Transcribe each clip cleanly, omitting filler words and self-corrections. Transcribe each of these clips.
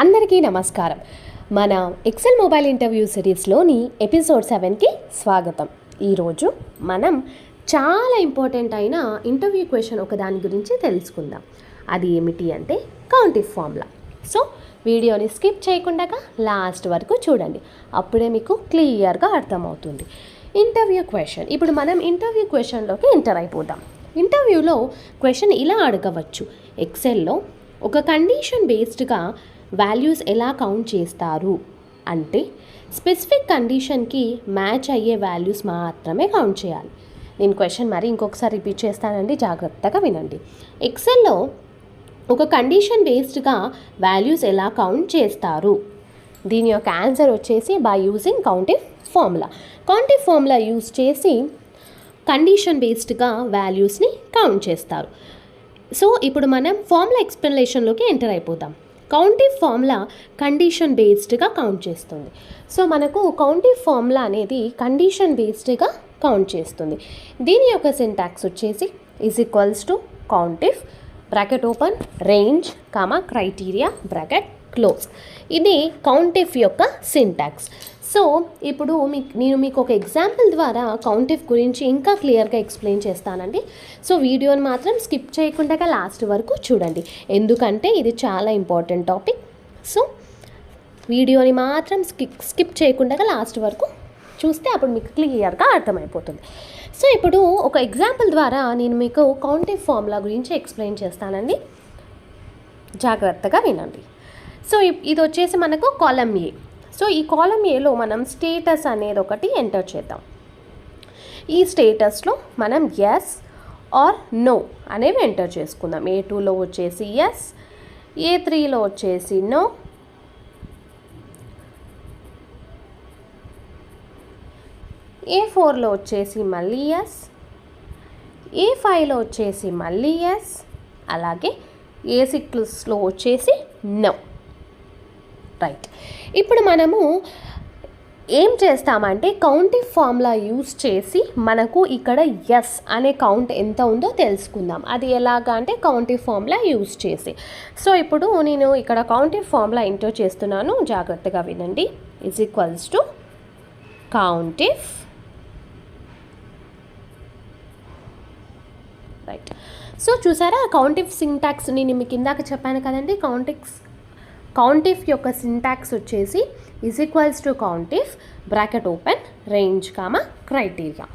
అందరికీ నమస్కారం. మన ఎక్సెల్ మొబైల్ ఇంటర్వ్యూ సిరీస్లోని ఎపిసోడ్ 7కి స్వాగతం. ఈరోజు మనం చాలా ఇంపార్టెంట్ అయిన ఇంటర్వ్యూ క్వశ్చన్ ఒకదాని గురించి తెలుసుకుందాం. అది ఏమిటి అంటే కౌంటిఫ్ ఫార్ములా. సో వీడియోని స్కిప్ చేయకుండా లాస్ట్ వరకు చూడండి, అప్పుడే మీకు క్లియర్గా అర్థమవుతుంది. Interview question. ఇప్పుడు మనం ఇంటర్వ్యూ క్వశ్చన్లోకి ఎంటర్ అయిపోదాం. ఇంటర్వ్యూలో క్వశ్చన్ ఇలా అడగవచ్చు. ఎక్సెల్లో ఒక కండిషన్ బేస్డ్గా వాల్యూస్ ఎలా కౌంట్ చేస్తారు అంటే స్పెసిఫిక్ కండిషన్కి మ్యాచ్ అయ్యే వాల్యూస్ మాత్రమే కౌంట్ చేయాలి. నేను క్వశ్చన్ మరి ఇంకొకసారి రిపీట్ చేస్తానండి, జాగ్రత్తగా వినండి. ఎక్సెల్లో ఒక కండిషన్ బేస్డ్గా వాల్యూస్ ఎలా కౌంట్ చేస్తారు, దీని యొక్క ఆన్సర్ వచ్చేసి by using countif formula. Countif formula use చేసి కండిషన్ బేస్డ్గా వాల్యూస్ని కౌంట్ చేస్తారు. సో ఇప్పుడు మనం ఫార్ములా ఎక్స్ప్లెనేషన్లోకి ఎంటర్ అయిపోదాం. కౌంటిఫ్ ఫార్ములా కండిషన్ బేస్డ్గా కౌంట్ చేస్తుంది. సో మనకు కౌంటిఫ్ ఫార్ములా అనేది కండిషన్ బేస్డ్గా కౌంట్ చేస్తుంది. దీని యొక్క సింటాక్స్ వచ్చేసి is equals to countif bracket open range comma criteria bracket close. ఇది కౌంటిఫ్ యొక్క సింటాక్స్. సో ఇప్పుడు నేను మీకు ఒక ఎగ్జాంపుల్ ద్వారా కౌంటిఫ్ గురించి ఇంకా క్లియర్గా ఎక్స్ప్లెయిన్ చేస్తానండి. సో వీడియోని మాత్రం స్కిప్ చేయకుండా లాస్ట్ వరకు చూడండి, ఎందుకంటే ఇది చాలా ఇంపార్టెంట్ టాపిక్. సో వీడియోని మాత్రం స్కిప్ చేయకుండా లాస్ట్ వరకు చూస్తే అప్పుడు మీకు క్లియర్గా అర్థమైపోతుంది. సో ఇప్పుడు ఒక ఎగ్జాంపుల్ ద్వారా నేను మీకు కౌంటిఫ్ ఫార్ములా గురించి ఎక్స్ప్లెయిన్ చేస్తానండి, జాగ్రత్తగా వినండి. సో ఇది వచ్చేసి మనకు కాలమ్ ఏ. సో ఈ కాలమ్ ఏలో మనం స్టేటస్ అనేది ఒకటి ఎంటర్ చేద్దాం. ఈ స్టేటస్లో మనం ఎస్ ఆర్ నో అనేవి ఎంటర్ చేసుకుందాం. A2లో వచ్చేసి ఎస్, A3లో వచ్చేసి నో, A4లో వచ్చేసి మళ్ళీ ఎస్, A5లో వచ్చేసి మళ్ళీ ఎస్, అలాగే A6లో వచ్చేసి నో. రైట్. ఇప్పుడు మనము ఏం చేస్తామంటే కౌంటిఫ్ ఫార్ములా యూజ్ చేసి మనకు ఇక్కడ ఎస్ అనే కౌంట్ ఎంత ఉందో తెలుసుకుందాం. అది ఎలాగా అంటే కౌంటిఫ్ ఫార్ములా యూజ్ చేసి. సో ఇప్పుడు నేను ఇక్కడ కౌంటిఫ్ ఫార్ములా ఎంటర్ చేస్తున్నాను, జాగ్రత్తగా వినండి. Is equals to countif. Right. So చూసారా కౌంటిఫ్ సింటాక్స్ నేను మీకు ఇందాక చెప్పాను కదండి. కౌంటిఫ్ యొక్క సింటాక్స్ వచ్చేసి is equals to countif bracket open range comma criteria.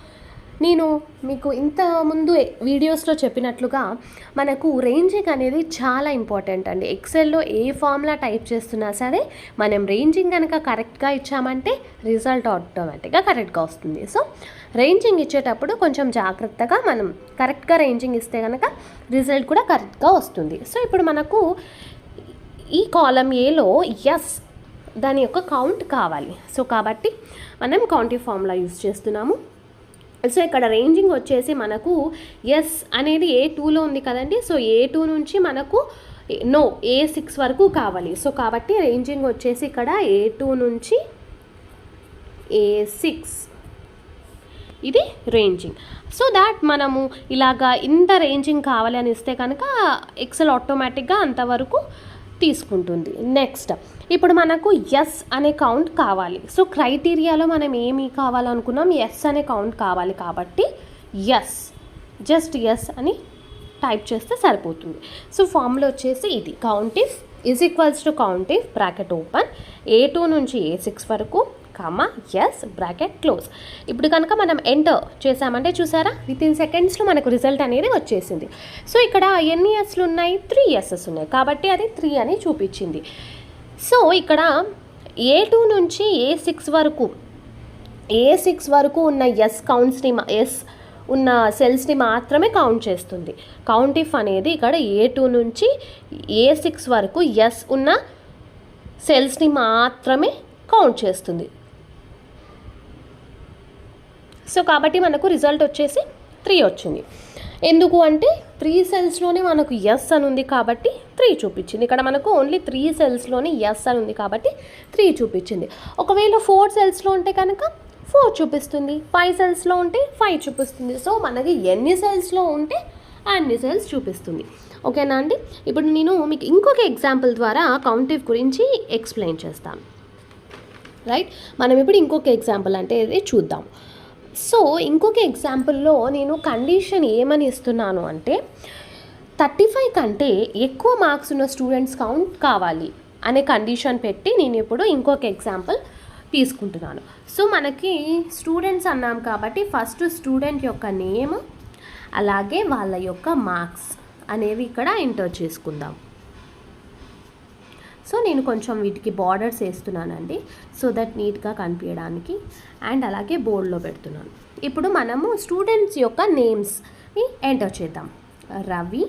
నేను మీకు ఇంత ముందు వీడియోస్లో చెప్పినట్లుగా మనకు రేంజింగ్ అనేది చాలా ఇంపార్టెంట్ అండి. ఎక్సెల్లో ఏ ఫార్ములా టైప్ చేస్తున్నా సరే మనం రేంజింగ్ కనుక కరెక్ట్గా ఇచ్చామంటే రిజల్ట్ ఆటోమేటిక్గా కరెక్ట్గా వస్తుంది. సో రేంజింగ్ ఇచ్చేటప్పుడు కొంచెం జాగ్రత్తగా మనం కరెక్ట్గా రేంజింగ్ ఇస్తే కనుక రిజల్ట్ కూడా కరెక్ట్గా వస్తుంది. సో ఇప్పుడు మనకు ఈ కాలమ్ ఏలో ఎస్ దాని యొక్క కౌంట్ కావాలి. సో కాబట్టి మనం కౌంటిఫ్ ఫార్ములా యూజ్ చేస్తున్నాము. సో ఇక్కడ రేంజింగ్ వచ్చేసి మనకు ఎస్ అనేది A2లో ఉంది కదండి. సో A2 నుంచి మనకు నో A6 వరకు కావాలి. సో కాబట్టి రేంజింగ్ వచ్చేసి ఇక్కడ A2 నుంచి A6 ఇది రేంజింగ్. సో దాట్ మనము ఇలాగా ఇంత రేంజింగ్ కావాలి అని ఇస్తే కనుక ఎక్సెల్ ఆటోమేటిక్గా అంతవరకు తీసుకుంటుంది. నెక్స్ట్ ఇప్పుడు మనకు ఎస్ అనే కౌంట్ కావాలి. సో క్రైటీరియాలో మనం ఏమి కావాలనుకున్నాం, ఎస్ అనే కౌంట్ కావాలి కాబట్టి ఎస్, జస్ట్ ఎస్ అని టైప్ చేస్తే సరిపోతుంది. సో ఫార్ములా వచ్చేసి ఇది countif is equals to countif bracket open A2 నుంచి A6 వరకు కామా ఎస్ బ్రాకెట్ క్లోజ్. ఇప్పుడు కనుక మనం ఎంటర్ చేసామంటే చూసారా వితిన్ సెకండ్స్లో మనకు రిజల్ట్ అనేది వచ్చేసింది. సో ఇక్కడ ఎన్ని ఎస్లు ఉన్నాయి, 3 ఎస్ఎస్ ఉన్నాయి కాబట్టి అది 3 అని చూపించింది. సో ఇక్కడ A2 నుంచి A6 వరకు ఉన్న ఎస్ కౌంట్స్ని ఎస్ ఉన్న సెల్స్ని మాత్రమే కౌంట్ చేస్తుంది. కౌంటిఫ్ అనేది ఇక్కడ A2 నుంచి A6 వరకు ఎస్ ఉన్న సెల్స్ని మాత్రమే కౌంట్ చేస్తుంది. సో కాబట్టి మనకు రిజల్ట్ వచ్చేసి 3 వచ్చింది. ఎందుకు అంటే 3 సెల్స్లోనే మనకు ఎస్ అని ఉంది కాబట్టి 3 చూపించింది. ఇక్కడ మనకు ఓన్లీ 3 సెల్స్లోనే ఎస్ అని ఉంది కాబట్టి 3 చూపించింది. ఒకవేళ 4 సెల్స్లో ఉంటే కనుక 4 చూపిస్తుంది, 5 సెల్స్లో ఉంటే 5 చూపిస్తుంది. సో మనకి ఎన్ని సెల్స్లో ఉంటే అన్ని సెల్స్ చూపిస్తుంది. ఓకేనా అండి. ఇప్పుడు నేను మీకు ఇంకొక ఎగ్జాంపుల్ ద్వారా కౌంటిఫ్ గురించి ఎక్స్ప్లెయిన్ చేస్తాను. రైట్, మనం ఇప్పుడు ఇంకొక ఎగ్జాంపుల్ అంటే ఇది చూద్దాం. సో ఇంకొక ఎగ్జాంపుల్లో నేను కండిషన్ ఏమని ఇస్తున్నాను అంటే 35 కంటే ఎక్కువ మార్క్స్ ఉన్న స్టూడెంట్స్ కౌంట్ కావాలి అనే కండిషన్ పెట్టి నేను ఇప్పుడు ఇంకొక ఎగ్జాంపుల్ తీసుకుంటున్నాను. సో మనకి స్టూడెంట్స్ అన్నాం కాబట్టి ఫస్ట్ స్టూడెంట్ యొక్క నేమ్ అలాగే వాళ్ళ యొక్క మార్క్స్ అనేవి ఇక్కడ ఎంటర్ చేసుకుందాం. సో నేను కొంచెం వీటికి బార్డర్స్ వేస్తున్నానండి సో దట్ నీట్గా కనిపించడానికి, అండ్ అలాగే బోర్డ్లో పెడుతున్నాను. ఇప్పుడు మనము స్టూడెంట్స్ యొక్క నేమ్స్ని ఎంటర్ చేద్దాం. రవి,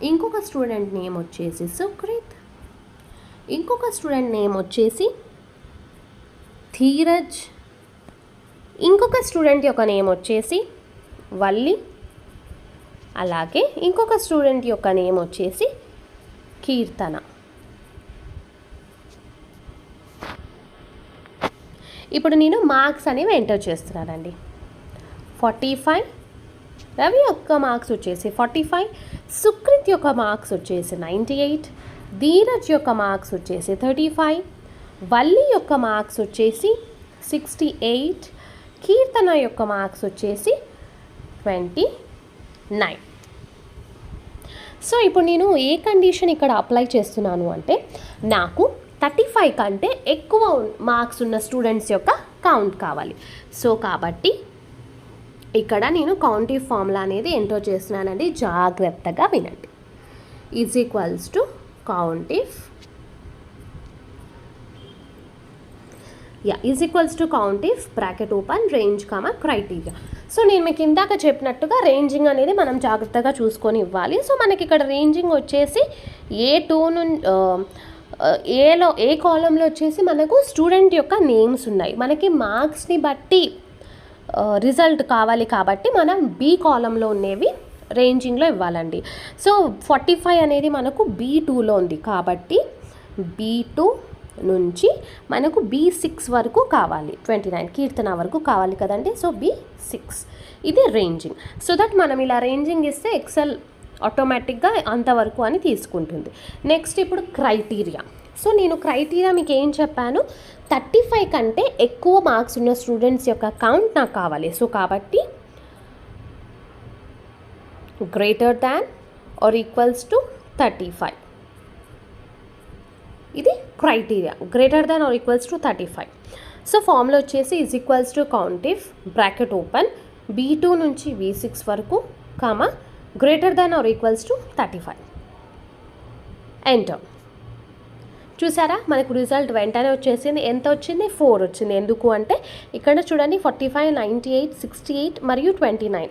ఇంకొక స్టూడెంట్ నేమ్ వచ్చేసి సుక్రిత్, ఇంకొక స్టూడెంట్ నేమ్ వచ్చేసి ధీరజ్, ఇంకొక స్టూడెంట్ యొక్క నేమ్ వచ్చేసి వల్లి, అలాగే ఇంకొక స్టూడెంట్ యొక్క నేమ్ వచ్చేసి కీర్తన. ఇప్పుడు నేను మార్క్స్ అనేవి ఎంటర్ చేస్తున్నానండి. 45, రవి యొక్క మార్క్స్ వచ్చేసి 45, సుక్రిత్ యొక్క మార్క్స్ వచ్చేసి 98, ధీరజ్ యొక్క మార్క్స్ వచ్చేసి 35, వల్లి యొక్క మార్క్స్ వచ్చేసి 68, కీర్తన యొక్క మార్క్స్ వచ్చేసి 29. సో ఇప్పుడు నేను ఏ కండిషన్ ఇక్కడ అప్లై చేస్తున్నాను అంటే నాకు 35 కంటే ఎక్కువ మార్క్స్ ఉన్న స్టూడెంట్స్ యొక్క కౌంట్ కావాలి. సో కాబట్టి ఇక్కడ నేను కౌంటివ్ ఫార్ములా అనేది ఎంటర్ చేస్తున్నానండి, జాగ్రత్తగా వినండి. Is equals to countif is equals to countif bracket open range comma criteria. So నేను మీకు ఇందాక చెప్పినట్టుగా రేంజింగ్ అనేది మనం జాగ్రత్తగా చూసుకొని ఇవ్వాలి. సో మనకి ఇక్కడ రేంజింగ్ వచ్చేసి A2 ఏ కాలంలో వచ్చేసి మనకు స్టూడెంట్ యొక్క నేమ్స్ ఉన్నాయి, మనకి మార్క్స్ని బట్టి రిజల్ట్ కావాలి కాబట్టి మనం B కాలంలో ఉండేవి రేంజింగ్లో ఇవ్వాలండి. సో 45 అనేది మనకు B2లో ఉంది కాబట్టి B2 నుంచి మనకు B6 వరకు కావాలి, 29 కీర్తన వరకు కావాలి కదండి. సో B6 ఇది రేంజింగ్. సో దట్ మనం ఇలా రేంజింగ్ ఇస్తే ఎక్సెల్ ఆటోమేటిక్గా అంతవరకు అని తీసుకుంటుంది. నెక్స్ట్ ఇప్పుడు క్రైటీరియా. సో నేను క్రైటీరియా మీకు ఏం చెప్పాను, 35 కంటే ఎక్కువ మార్క్స్ ఉన్న స్టూడెంట్స్ యొక్క కౌంట్ నాకు కావాలి. సో కాబట్టి greater than or equals to 35 ఇది criteria, greater than or equals to 35. So formula వచ్చేసి is equals to countif bracket open B2 నుంచి B6 వరకు comma greater than or equals to 35 enter. చూసారా మనకు రిజల్ట్ వెంటనే వచ్చేసింది. ఎంత వచ్చింది? 4 వచ్చింది. ఎందుకు అంటే ఇక్కడ చూడండి 45, 98, 68 మరియు 29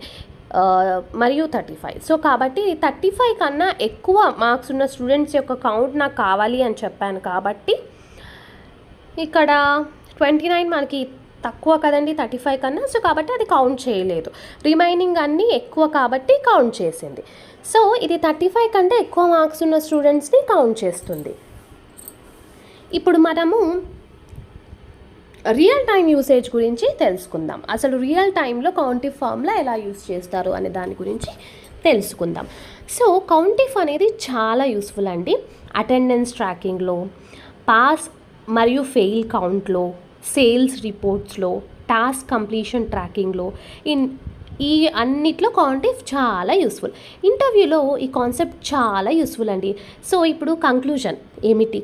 మరియు 35. సో కాబట్టి 35 కన్నా ఎక్కువ మార్క్స్ ఉన్న స్టూడెంట్స్ యొక్క కౌంట్ నాకు కావాలి అని చెప్పాను కాబట్టి ఇక్కడ 29 మనకి తక్కువ కదండి 35 కన్నా. సో కాబట్టి అది కౌంట్ చేయలేదు, రిమైనింగ్ అన్నీ ఎక్కువ కాబట్టి కౌంట్ చేసింది. సో ఇది 35 కంటే ఎక్కువ మార్క్స్ ఉన్న స్టూడెంట్స్ని కౌంట్ చేస్తుంది. ఇప్పుడు మనము రియల్ టైం యూసేజ్ గురించి తెలుసుకుందాం. అసలు రియల్ టైంలో కౌంటివ్ ఫార్ములా ఎలా యూస్ చేస్తారు అనే దాని గురించి తెలుసుకుందాం. సో కౌంటివ్ అనేది చాలా యూస్ఫుల్ అండి. అటెండెన్స్ ట్రాకింగ్లో, పాస్ మరియు ఫెయిల్ కౌంట్లో, సేల్స్ రిపోర్ట్స్లో, టాస్క్ కంప్లీషన్ ట్రాకింగ్లో, ఈ అన్నిట్లో కౌంటివ్ చాలా యూస్ఫుల్. ఇంటర్వ్యూలో ఈ కాన్సెప్ట్ చాలా యూస్ఫుల్ అండి. సో ఇప్పుడు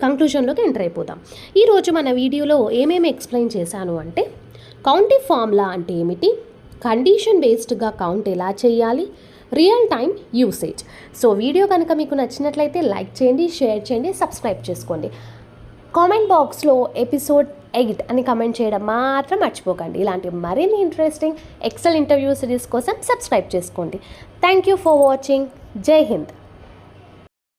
కంక్లూజన్లోకి ఎంటర్ అయిపోదాం. ఈరోజు మన వీడియోలో ఏమేమి ఎక్స్ప్లెయిన్ చేశాను అంటే కౌంటివ్ ఫార్ములా అంటే ఏమిటి, కండిషన్ బేస్డ్గా కౌంట్ ఎలా చేయాలి, real time usage. So video కనుక మీకు నచ్చినట్లయితే లైక్ చేయండి, షేర్ చేయండి, సబ్స్క్రైబ్ చేసుకోండి. కామెంట్ బాక్స్లో ఎపిసోడ్ 8 అని కమెంట్ చేయడం మాత్రం మర్చిపోకండి. ఇలాంటి మరిన్ని ఇంట్రెస్టింగ్ ఎక్సెల్ ఇంటర్వ్యూ సిరీస్ కోసం సబ్స్క్రైబ్ చేసుకోండి. Thank you for watching. జై హింద్.